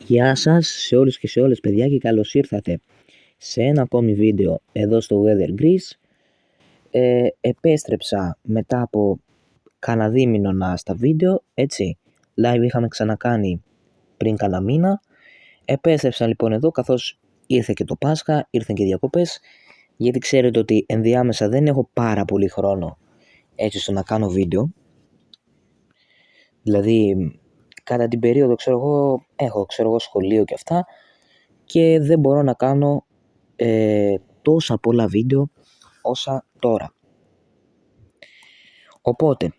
Γεια σας σε όλους και σε όλες παιδιά και καλώς ήρθατε σε ένα ακόμη βίντεο εδώ στο Weather Greece. Επέστρεψα μετά από κάνα δίμηνο στα βίντεο, έτσι, live είχαμε ξανακάνει πριν κάνα μήνα. Επέστρεψα λοιπόν εδώ καθώς ήρθε και το Πάσχα, ήρθαν και οι διακοπές, γιατί ξέρετε ότι ενδιάμεσα δεν έχω πάρα πολύ χρόνο έτσι ώστε να κάνω βίντεο. Δηλαδή κατά την περίοδο έχω σχολείο και αυτά και δεν μπορώ να κάνω τόσα πολλά βίντεο όσα τώρα. Οπότε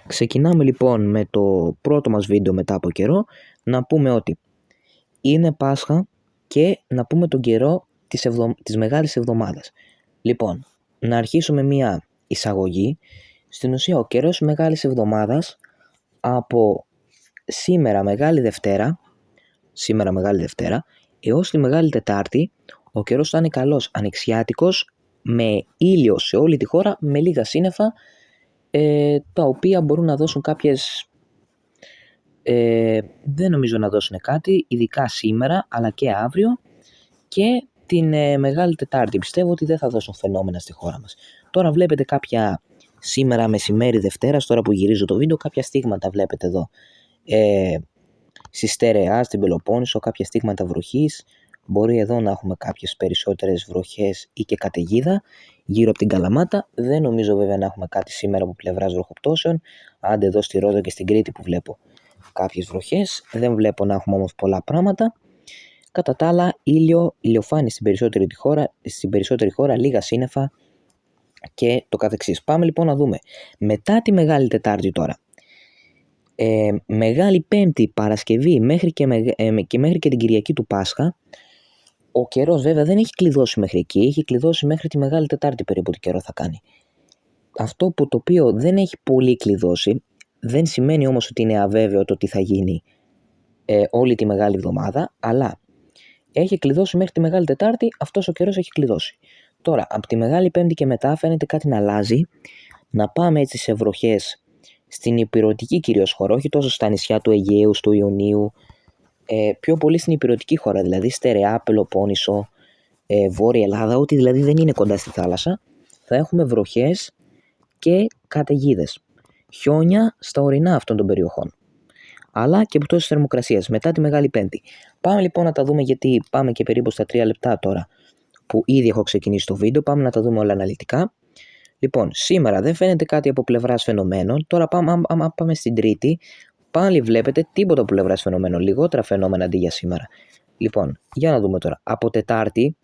ξεκινάμε λοιπόν με το πρώτο μας βίντεο μετά από καιρό, να πούμε ότι είναι Πάσχα και να πούμε τον καιρό της Μεγάλης Εβδομάδας. Λοιπόν, να αρχίσουμε μια εισαγωγή. Στην ουσία ο καιρός Μεγάλης Εβδομάδας από σήμερα Μεγάλη Δευτέρα έως τη Μεγάλη Τετάρτη ο καιρός θα είναι καλός, ανοιξιάτικος, με ήλιο σε όλη τη χώρα, με λίγα σύννεφα, τα οποία μπορούν να δώσουν κάποιες... δεν νομίζω να δώσουν κάτι, ειδικά σήμερα, αλλά και αύριο και την Μεγάλη Τετάρτη. Πιστεύω ότι δεν θα δώσουν φαινόμενα στη χώρα μας. Τώρα βλέπετε κάποια σήμερα μεσημέρι Δευτέρας, τώρα που γυρίζω το βίντεο, κάποια στίγματα βλέπετε εδώ. Στη Στερεά, στην Πελοπόννησο, κάποια στίγματα βροχής. Μπορεί εδώ να έχουμε κάποιες περισσότερες βροχές ή και καταιγίδα γύρω από την Καλαμάτα. Δεν νομίζω βέβαια να έχουμε κάτι σήμερα από πλευράς βροχοπτώσεων. Άντε εδώ στη Ρόδο και στην Κρήτη που βλέπω κάποιες βροχές. Δεν βλέπω να έχουμε όμως πολλά πράγματα. Κατά τα άλλα, ηλιοφάνη στην περισσότερη χώρα, λίγα σύννεφα και το καθεξής. Πάμε λοιπόν να δούμε. Μετά τη Μεγάλη Τετάρτη τώρα. Μεγάλη Πέμπτη, Παρασκευή μέχρι και την Κυριακή του Πάσχα, ο καιρός βέβαια δεν έχει κλειδώσει μέχρι εκεί, έχει κλειδώσει μέχρι τη Μεγάλη Τετάρτη περίπου τι καιρό θα κάνει. Αυτό που το οποίο δεν έχει πολύ κλειδώσει, δεν σημαίνει όμως ότι είναι αβέβαιο το τι θα γίνει όλη τη Μεγάλη Εβδομάδα, αλλά έχει κλειδώσει μέχρι τη Μεγάλη Τετάρτη, αυτός ο καιρός έχει κλειδώσει. Τώρα, από τη Μεγάλη Πέμπτη και μετά φαίνεται κάτι να αλλάζει, να πάμε έτσι σε βροχές στην ηπειρωτική κυρίως χώρα, όχι τόσο στα νησιά του Αιγαίου, του Ιωνίου, πιο πολύ στην ηπειρωτική χώρα, δηλαδή Στερεά, Πελοπόννησο, Βόρεια Ελλάδα, ό,τι δηλαδή δεν είναι κοντά στη θάλασσα, θα έχουμε βροχές και καταιγίδες. Χιόνια στα ορεινά αυτών των περιοχών, αλλά και πτώσεις θερμοκρασίας μετά τη Μεγάλη Πέμπτη. Πάμε λοιπόν να τα δούμε, γιατί πάμε και περίπου στα 3 λεπτά τώρα που ήδη έχω ξεκινήσει το βίντεο, πάμε να τα δούμε όλα αναλυτικά. Λοιπόν, σήμερα δεν φαίνεται κάτι από πλευράς φαινομένων. Τώρα πάμε στην Τρίτη. Πάλι βλέπετε τίποτα από πλευράς φαινομένων. Λιγότερα φαινόμενα αντί για σήμερα. Λοιπόν, για να δούμε τώρα. Από Τετάρτη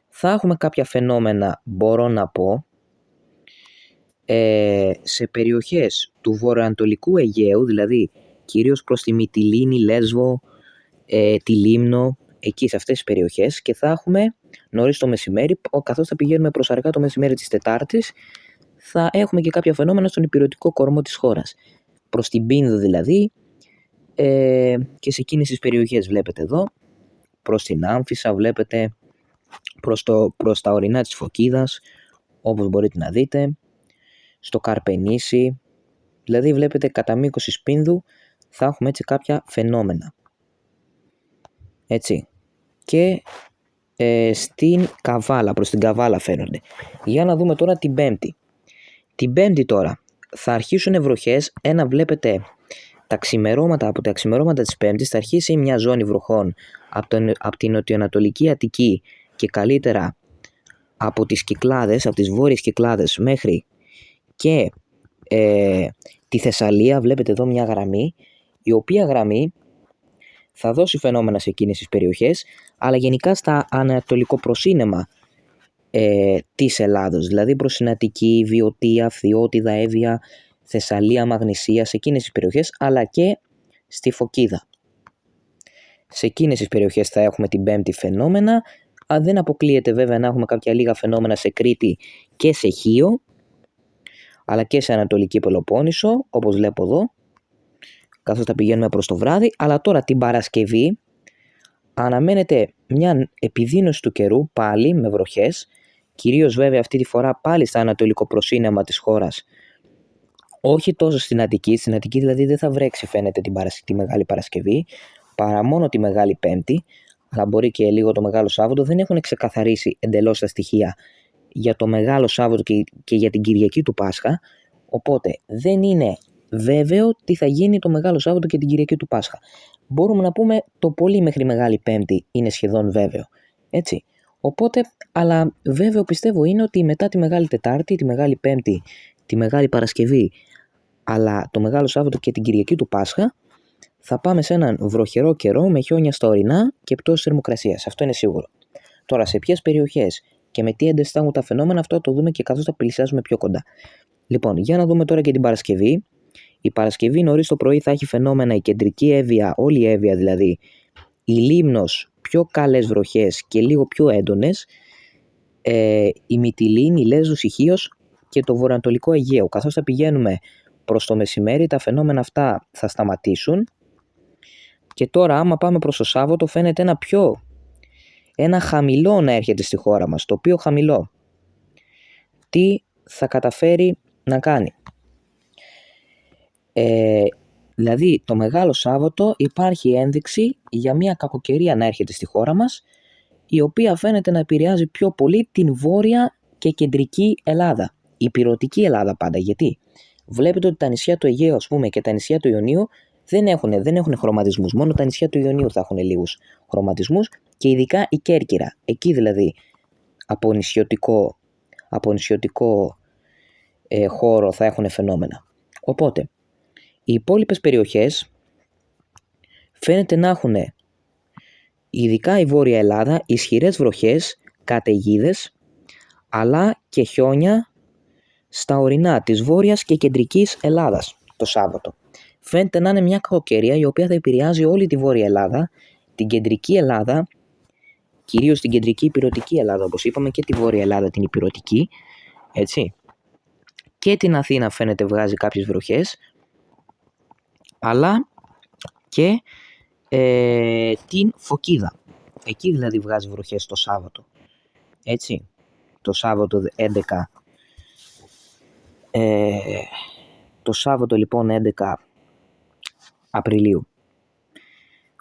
θα έχουμε κάποια φαινόμενα, μπορώ να πω, σε περιοχές του βορειοανατολικού Αιγαίου, δηλαδή κυρίως προς τη Μυτιλήνη, Λέσβο, τη Λίμνο, εκεί σε αυτές τις περιοχές, και θα έχουμε νωρίς το μεσημέρι, καθώς θα πηγαίνουμε προς αργά το μεσημέρι της Τετάρτης, θα έχουμε και κάποια φαινόμενα στον ηπειρωτικό κορμό της χώρας. Προς την Πίνδο δηλαδή, και σε εκείνες τις περιοχές βλέπετε εδώ, προς την Άμφισσα βλέπετε, προς τα ορεινά της Φωκίδας, όπως μπορείτε να δείτε, στο Καρπενήσι, δηλαδή βλέπετε κατά μήκος της Πίνδου θα έχουμε έτσι κάποια φαινόμενα. Έτσι. Και στην Καβάλα, προς την Καβάλα φαίνονται. Για να δούμε τώρα την Πέμπτη. Την Πέμπτη τώρα θα αρχίσουν βροχές. Βλέπετε από τα ξημερώματα της Πέμπτης θα αρχίσει μια ζώνη βροχών από την νοτιοανατολική Αττική και καλύτερα από τις Κυκλάδες, από τις βόρειες Κυκλάδες μέχρι και τη Θεσσαλία. Βλέπετε εδώ μια γραμμή, η οποία γραμμή θα δώσει φαινόμενα σε εκείνες τις περιοχές, αλλά γενικά στα ανατολικό προσύνεμα της Ελλάδος, δηλαδή προς την Αττική, Βιωτία, Φθιώτιδα, Εύβοια, Θεσσαλία, Μαγνησία, σε εκείνες τις περιοχές, αλλά και στη Φωκίδα. Σε εκείνες τις περιοχές θα έχουμε την Πέμπτη φαινόμενα. Δεν αποκλείεται βέβαια να έχουμε κάποια λίγα φαινόμενα σε Κρήτη και σε Χίο, αλλά και σε Ανατολική Πελοπόννησο, όπως βλέπω εδώ, καθώς θα πηγαίνουμε προς το βράδυ. Αλλά τώρα την Παρασκευή αναμένεται μια επιδείνωση του καιρού, πάλι με βροχές, κυρίως βέβαια αυτή τη φορά πάλι στα ανατολικό προσύνεμα της χώρας, Όχι τόσο στην Αττική. Στην Αττική δηλαδή δεν θα βρέξει φαίνεται τη Μεγάλη Παρασκευή, παρά μόνο τη Μεγάλη Πέμπτη, αλλά μπορεί και λίγο το Μεγάλο Σάββατο. Δεν έχουν ξεκαθαρίσει εντελώς τα στοιχεία για το Μεγάλο Σάββατο και για την Κυριακή του Πάσχα, οπότε δεν είναι βέβαιο τι θα γίνει το Μεγάλο Σάββατο και την Κυριακή του Πάσχα. Μπορούμε να πούμε το πολύ μέχρι Μεγάλη Πέμπτη είναι σχεδόν βέβαιο, έτσι. Οπότε, αλλά βέβαιο πιστεύω είναι ότι μετά τη Μεγάλη Τετάρτη, τη Μεγάλη Πέμπτη, τη Μεγάλη Παρασκευή, αλλά το Μεγάλο Σάββατο και την Κυριακή του Πάσχα, θα πάμε σε έναν βροχερό καιρό με χιόνια στα ορεινά και πτώσεις θερμοκρασίας. Αυτό είναι σίγουρο. Τώρα, σε ποιες περιοχές και με τι ένταση θα έχουν τα φαινόμενα, αυτό το δούμε και καθώς θα πλησιάζουμε πιο κοντά. Λοιπόν, για να δούμε τώρα και την Παρασκευή. Η Παρασκευή νωρίς το πρωί θα έχει φαινόμενα η κεντρική Εύβοια, όλη η Εύβοια δηλαδή, η Λίμνος, πιο καλές βροχές και λίγο πιο έντονες, η Μυτιλήνη, η Λέσβος, η Χίος και το βορειοανατολικό Αιγαίο. Καθώς θα πηγαίνουμε προς το μεσημέρι, τα φαινόμενα αυτά θα σταματήσουν. Και τώρα άμα πάμε προς το Σάββατο φαίνεται ένα χαμηλό να έρχεται στη χώρα μας. Το οποίο χαμηλό τι θα καταφέρει να κάνει? Δηλαδή το Μεγάλο Σάββατο υπάρχει ένδειξη για μια κακοκαιρία να έρχεται στη χώρα μας, η οποία φαίνεται να επηρεάζει πιο πολύ την βόρεια και κεντρική Ελλάδα. Η ηπειρωτική Ελλάδα πάντα. Γιατί βλέπετε ότι τα νησιά του Αιγαίου, ας πούμε, και τα νησιά του Ιωνίου δεν έχουν χρωματισμούς. Μόνο τα νησιά του Ιωνίου θα έχουν λίγους χρωματισμούς και ειδικά η Κέρκυρα. Εκεί δηλαδή από νησιωτικό χώρο θα έχουν φαινόμενα. Οπότε οι υπόλοιπες περιοχές φαίνεται να έχουν, ειδικά η Βόρεια Ελλάδα, ισχυρές βροχές, καταιγίδες, αλλά και χιόνια στα ορεινά της Βόρειας και Κεντρικής Ελλάδας το Σάββατο. Φαίνεται να είναι μια κακοκαιρία η οποία θα επηρεάζει όλη τη Βόρεια Ελλάδα, την Κεντρική Ελλάδα, κυρίως την Κεντρική Ηπειρωτική Ελλάδα, όπως είπαμε, και τη Βόρεια Ελλάδα την Ηπειρωτική, έτσι. Και την Αθήνα φαίνεται βγάζει κάποιες βροχές, αλλά και την Φωκίδα. Εκεί δηλαδή βγάζει βροχές το Σάββατο. Έτσι. Το Σάββατο 11. Το Σάββατο λοιπόν 11 Απριλίου.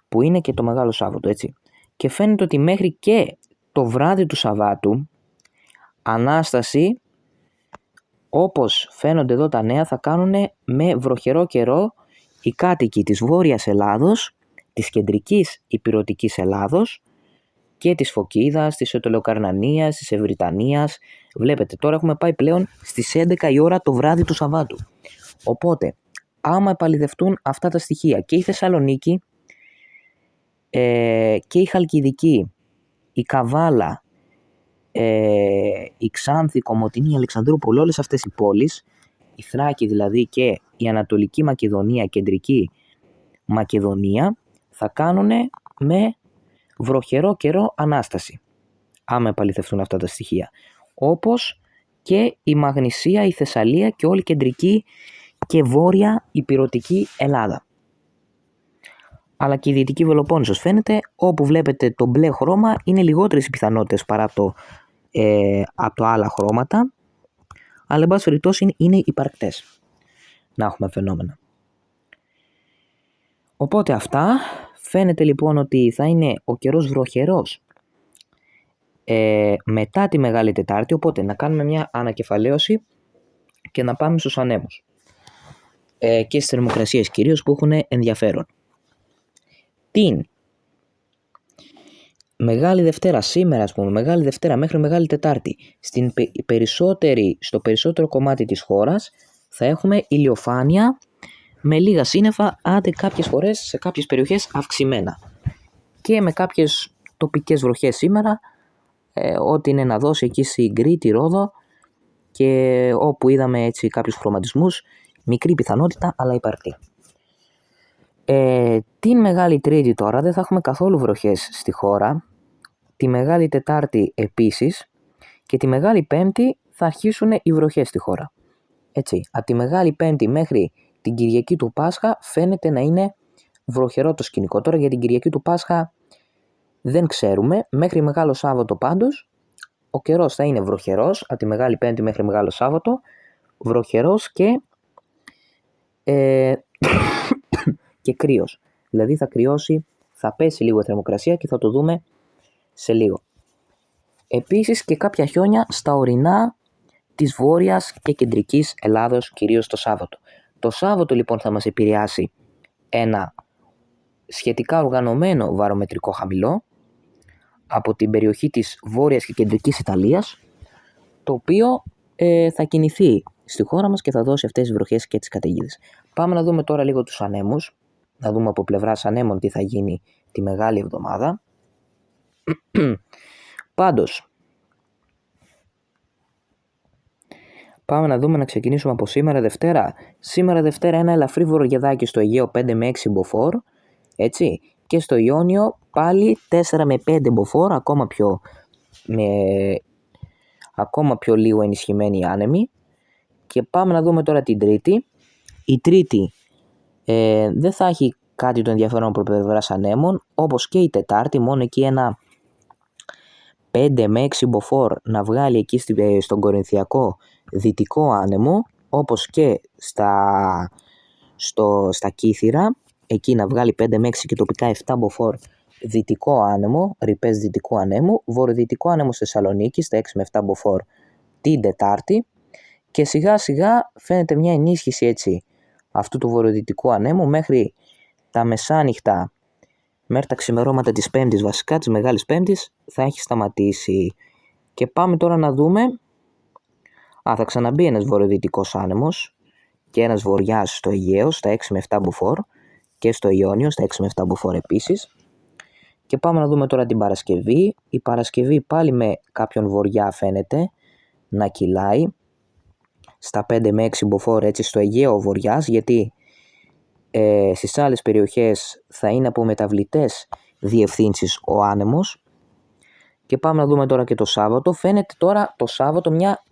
Που είναι και το Μεγάλο Σάββατο, έτσι. Και φαίνεται ότι μέχρι και το βράδυ του Σαββάτου, Ανάσταση, όπως φαίνονται εδώ τα νέα, θα κάνουν με βροχερό καιρό οι κάτοικοι της Βόρειας Ελλάδος, της Κεντρικής Ηπειρωτικής Ελλάδος και της Φωκίδας, της Ετωλεοκαρνανίας, της Ευρυτανίας. Βλέπετε, τώρα έχουμε πάει πλέον στις 11 η ώρα το βράδυ του Σαββάτου. Οπότε, άμα επαληθευτούν αυτά τα στοιχεία και η Θεσσαλονίκη και η Χαλκιδική, η Καβάλα, η Ξάνθη, η Κομοτηνή, η Αλεξανδρούπολη, όλες αυτές οι πόλεις, η Θράκη δηλαδή και η Ανατολική Μακεδονία, Κεντρική Μακεδονία, θα κάνουν με βροχερό καιρό Ανάσταση, άμα επαληθευτούν αυτά τα στοιχεία. Όπως και η Μαγνησία, η Θεσσαλία και όλη η Κεντρική και Βόρεια Ηπειρωτική Ελλάδα. Αλλά και η Δυτική Πελοπόννησος φαίνεται, όπου βλέπετε το μπλε χρώμα είναι λιγότερες οι πιθανότητες παρά από το άλλα χρώματα, αλλά εν πάση περιπτώσει είναι υπαρκτές να έχουμε φαινόμενα. Οπότε αυτά, φαίνεται λοιπόν ότι θα είναι ο καιρός βροχερός μετά τη Μεγάλη Τετάρτη, οπότε να κάνουμε μια ανακεφαλαίωση και να πάμε στους ανέμους και στις θερμοκρασίες κυρίως που έχουν ενδιαφέρον. Την Μεγάλη Δευτέρα, σήμερα ας πούμε, Μεγάλη Δευτέρα μέχρι Μεγάλη Τετάρτη, στο περισσότερο κομμάτι της χώρας θα έχουμε ηλιοφάνεια με λίγα σύννεφα, άντε κάποιες φορές σε κάποιες περιοχές αυξημένα. Και με κάποιες τοπικές βροχές σήμερα, ό,τι είναι να δώσει εκεί στην Κρήτη, Ρόδο και όπου είδαμε έτσι κάποιους χρωματισμούς, μικρή πιθανότητα αλλά υπαρκτή. Την Μεγάλη Τρίτη τώρα δεν θα έχουμε καθόλου βροχές στη χώρα, τη Μεγάλη Τετάρτη επίσης και τη Μεγάλη Πέμπτη θα αρχίσουν οι βροχές στη χώρα. Έτσι, από τη Μεγάλη Πέμπτη μέχρι την Κυριακή του Πάσχα φαίνεται να είναι βροχερό το σκηνικό. Τώρα για την Κυριακή του Πάσχα δεν ξέρουμε, μέχρι Μεγάλο Σάββατο πάντως ο καιρός θα είναι βροχερός, από τη Μεγάλη Πέμπτη μέχρι Μεγάλο Σάββατο, βροχερός και και κρύος. Δηλαδή θα κρυώσει, θα πέσει λίγο η θερμοκρασία και θα το δούμε σε λίγο. Επίσης και κάποια χιόνια στα ορεινά της βόρειας και κεντρικής Ελλάδος, κυρίως το Σάββατο. Το Σάββατο λοιπόν θα μας επηρεάσει ένα σχετικά οργανωμένο βαρομετρικό χαμηλό από την περιοχή της βόρειας και κεντρικής Ιταλίας, το οποίο θα κινηθεί στη χώρα μας και θα δώσει αυτές τις βροχές και τις καταιγίδες. Πάμε να δούμε τώρα λίγο τους ανέμους, να δούμε από πλευράς ανέμων τι θα γίνει τη Μεγάλη Εβδομάδα. Πάντως, πάμε να δούμε, να ξεκινήσουμε από σήμερα Δευτέρα. Σήμερα Δευτέρα ένα ελαφρύ βορειαδάκι στο Αιγαίο 5 με 6 μποφόρ, έτσι, και στο Ιόνιο πάλι 4 με 5 μποφόρ, ακόμα πιο λίγο ενισχυμένοι άνεμοι. Και πάμε να δούμε τώρα την Τρίτη. Η Τρίτη δεν θα έχει κάτι το ενδιαφέρον από πλευράς ανέμων, όπως και η Τετάρτη, μόνο εκεί ένα 5 με 6 μποφόρ να βγάλει εκεί στον Κορινθιακό δυτικό άνεμο, όπως και στα Κύθυρα, εκεί να βγάλει 5 με 6 και τοπικά 7 μποφόρ δυτικό άνεμο, ρηπές δυτικού ανέμου, βορειοδυτικό άνεμο στη Θεσσαλονίκη στα 6 με 7 μποφόρ την Τετάρτη, και σιγά σιγά φαίνεται μια ενίσχυση έτσι αυτού του βορειοδυτικού ανέμου μέχρι τα μεσάνυχτα, μέχρι τα ξημερώματα της Πέμπτης, βασικά της Μεγάλης Πέμπτης, θα έχει σταματήσει. Και πάμε τώρα να δούμε, θα ξαναμπεί ένας βορειοδυτικός άνεμος και ένας βοριάς στο Αιγαίο στα 6 με 7 μποφόρ και στο Ιόνιο στα 6 με 7 μποφόρ επίσης. Και πάμε να δούμε τώρα την Παρασκευή. Η Παρασκευή πάλι με κάποιον βοριά φαίνεται να κυλάει στα 5 με 6 μποφόρ έτσι στο Αιγαίο βοριάς, γιατί στις άλλες περιοχές θα είναι από μεταβλητές διευθύνσεις ο άνεμος. Και πάμε να δούμε τώρα και το Σάββατο. Φαίνεται τώρα το Σάββατο μια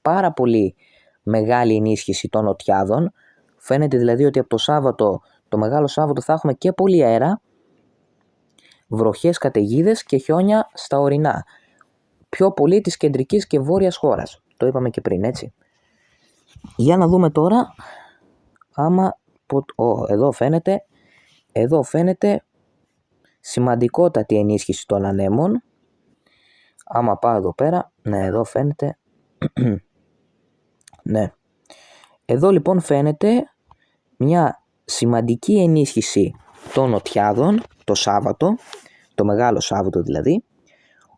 πάρα πολύ μεγάλη ενίσχυση των νοτιάδων. Φαίνεται δηλαδή ότι από το Σάββατο, το Μεγάλο Σάββατο, θα έχουμε και πολύ αέρα, βροχές, καταιγίδες και χιόνια στα ορεινά. Πιο πολύ της κεντρικής και βόρειας χώρας. Το είπαμε και πριν, έτσι. Για να δούμε τώρα άμα... Εδώ φαίνεται σημαντικότατη ενίσχυση των ανέμων. Άμα πάω εδώ πέρα, ναι, εδώ φαίνεται. Ναι. Εδώ λοιπόν φαίνεται μια σημαντική ενίσχυση των νοτιάδων το Σάββατο, το Μεγάλο Σάββατο δηλαδή,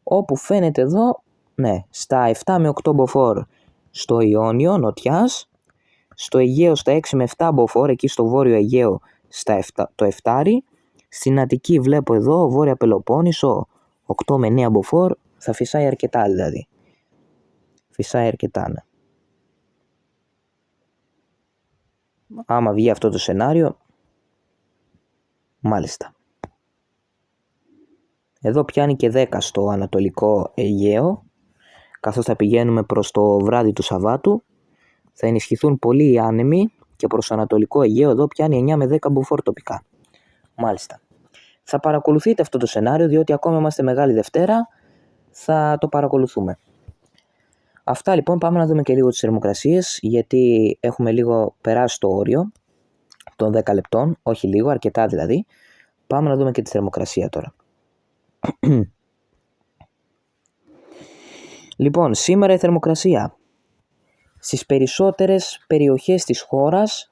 όπου φαίνεται εδώ, ναι, στα 7 με 8 μποφόρ στο Ιόνιο νοτιάς, στο Αιγαίο στα 6 με 7 μποφόρ, εκεί στο Βόρειο Αιγαίο το 7, στην Αττική βλέπω εδώ, Βόρεια Πελοπόννησο 8 με 9 μποφόρ, θα φυσάει αρκετά δηλαδή. Φυσάει αρκετά, ναι. Άμα βγει αυτό το σενάριο, μάλιστα. Εδώ πιάνει και 10 στο Ανατολικό Αιγαίο, καθώς θα πηγαίνουμε προς το βράδυ του Σαββάτου. Θα ενισχυθούν πολύ οι άνεμοι και προς το Ανατολικό Αιγαίο εδώ πιάνει 9 με 10 μποφόρ τοπικά. Μάλιστα. Θα παρακολουθείτε αυτό το σενάριο, διότι ακόμα είμαστε Μεγάλη Δευτέρα, θα το παρακολουθούμε. Αυτά λοιπόν, πάμε να δούμε και λίγο τις θερμοκρασίες, γιατί έχουμε λίγο περάσει το όριο των 10 λεπτών, όχι λίγο, αρκετά δηλαδή. Πάμε να δούμε και τη θερμοκρασία τώρα. Λοιπόν, σήμερα η θερμοκρασία. Στις περισσότερες περιοχές της χώρας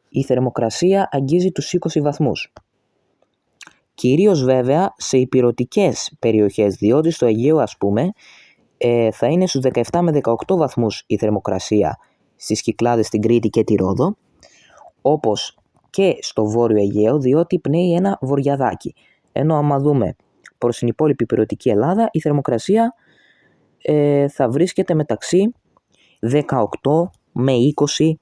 η θερμοκρασία αγγίζει τους 20 βαθμούς. Κυρίως βέβαια σε ηπειρωτικές περιοχές, διότι στο Αιγαίο ας πούμε θα είναι στους 17 με 18 βαθμούς η θερμοκρασία στις Κυκλάδες, στην Κρήτη και τη Ρόδο, όπως και στο Βόρειο Αιγαίο, διότι πνέει ένα βοριαδάκι. Ενώ άμα δούμε προς την υπόλοιπη ηπειρωτική Ελλάδα, η θερμοκρασία θα βρίσκεται μεταξύ 18 με 20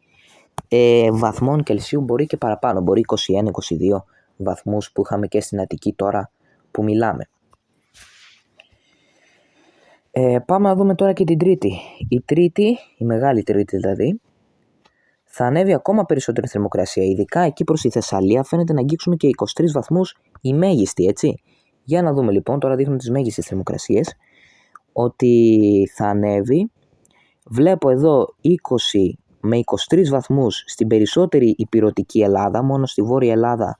βαθμών Κελσίου, μπορεί και παραπάνω, μπορεί 21-22 βαθμούς που είχαμε και στην Αττική τώρα που μιλάμε. Πάμε να δούμε τώρα και την Τρίτη. Η Τρίτη, η Μεγάλη Τρίτη δηλαδή, θα ανέβει ακόμα περισσότερη θερμοκρασία. Ειδικά εκεί προς τη Θεσσαλία φαίνεται να αγγίξουμε και 23 βαθμούς η μέγιστη, έτσι. Για να δούμε λοιπόν, τώρα δείχνουν τις μέγιστες θερμοκρασίες, ότι θα ανέβει. Βλέπω εδώ 20 με 23 βαθμούς στην περισσότερη ηπειρωτική Ελλάδα, μόνο στη Βόρεια Ελλάδα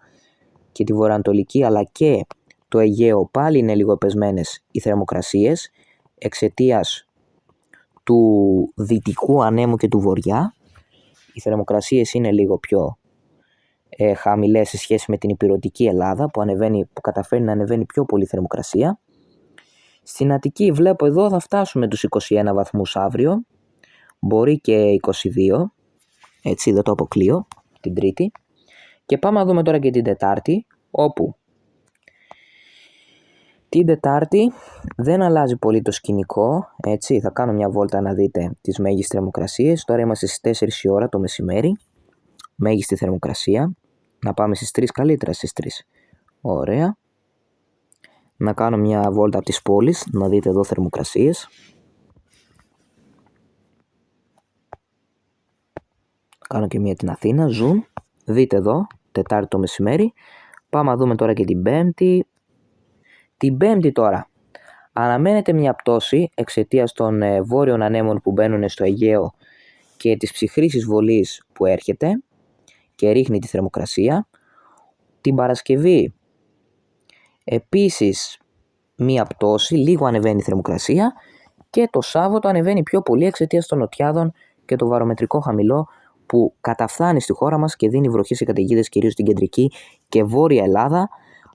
και τη Βορειοανατολική αλλά και το Αιγαίο πάλι είναι λίγο πεσμένες οι θερμοκρασίες εξαιτίας του δυτικού ανέμου και του βορειά. Οι θερμοκρασίες είναι λίγο πιο χαμηλές σε σχέση με την ηπειρωτική Ελλάδα που καταφέρει να ανεβαίνει πιο πολύ η θερμοκρασία. Στην Αττική βλέπω εδώ θα φτάσουμε τους 21 βαθμούς αύριο, μπορεί και 22, έτσι δεν το αποκλείω την Τρίτη. Και πάμε να δούμε τώρα και την Τετάρτη, όπου την Τετάρτη δεν αλλάζει πολύ το σκηνικό, έτσι θα κάνω μια βόλτα να δείτε τις μέγιστες θερμοκρασίες. Τώρα είμαστε στις 4 η ώρα το μεσημέρι, μέγιστη θερμοκρασία, να πάμε στις 3 καλύτερα, στις 3, ωραία. Να κάνω μια βόλτα από τις πόλεις, να δείτε εδώ θερμοκρασίες. Κάνω και μια την Αθήνα, zoom, δείτε εδώ, Τετάρτη το μεσημέρι. Πάμε να δούμε τώρα και την Πέμπτη. Την Πέμπτη τώρα, αναμένεται μια πτώση εξαιτίας των βόρειων ανέμων που μπαίνουν στο Αιγαίο και της ψυχρής εισβολής που έρχεται και ρίχνει τη θερμοκρασία. Την Παρασκευή επίσης μία πτώση, λίγο ανεβαίνει η θερμοκρασία και το Σάββατο ανεβαίνει πιο πολύ εξαιτίας των νοτιάδων και το βαρομετρικό χαμηλό που καταφθάνει στη χώρα μας και δίνει βροχές και καταιγίδες κυρίως στην κεντρική και βόρεια Ελλάδα,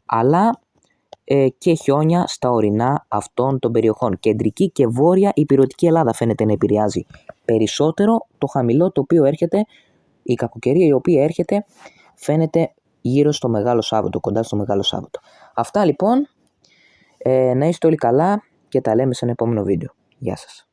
αλλά και χιόνια στα ορεινά αυτών των περιοχών. Κεντρική και βόρεια ηπειρωτική Ελλάδα φαίνεται να επηρεάζει περισσότερο το χαμηλό το οποίο έρχεται, η κακοκαιρία η οποία έρχεται φαίνεται γύρω στο Μεγάλο Σάββατο, κοντά στο Μεγάλο Σάββατο. Αυτά λοιπόν, να είστε όλοι καλά και τα λέμε σε ένα επόμενο βίντεο. Γεια σας.